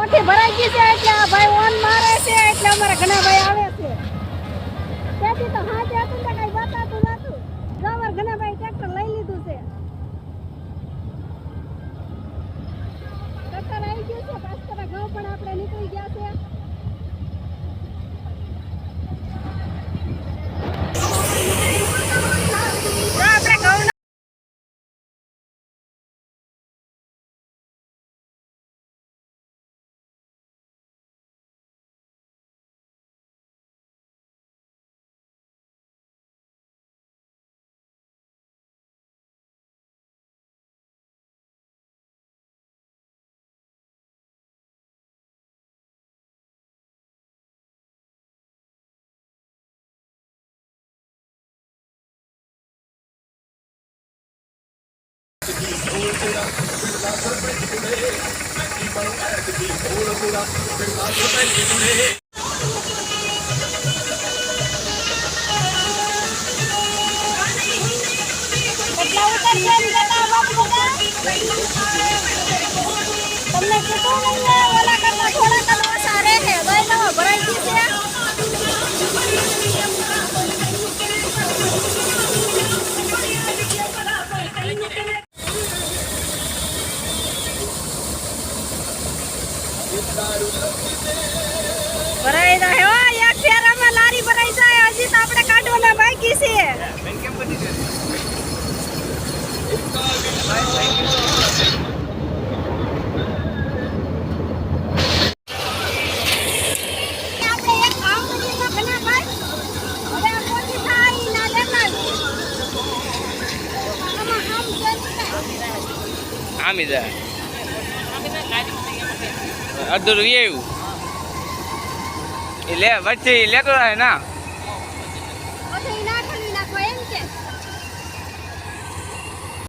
કોઠી ભરાઈ ગઈ છે એટલે આ ભાઈ ઓન મારે છે એટલે અમારા ઘણા ભાઈ આવે છે તેથી તો હાજે હતું ને કઈ બતાતું નતું જો અમારા ઘણા ભાઈ ટ્રેક્ટર લઈ લીધું છે ટ્રેક્ટર આવી ગયું છે પાછળ ઘઉં પણ આપણે નીકળી ગયા છે તમને કીધું નહીં ઓલા કરતા થોડા કદમ ઓછા રહે છે ગઈલામાં ભરાઈ ગઈ છે ભરાઈ જાય હો એક ફેરામાં લારી ભરાઈ જાય હજી તો આપણે કાઢવાના બાકી છે આમી જાય અડધું એવું લે વચ્ચે લેતો રહે ના નાખો એમ કે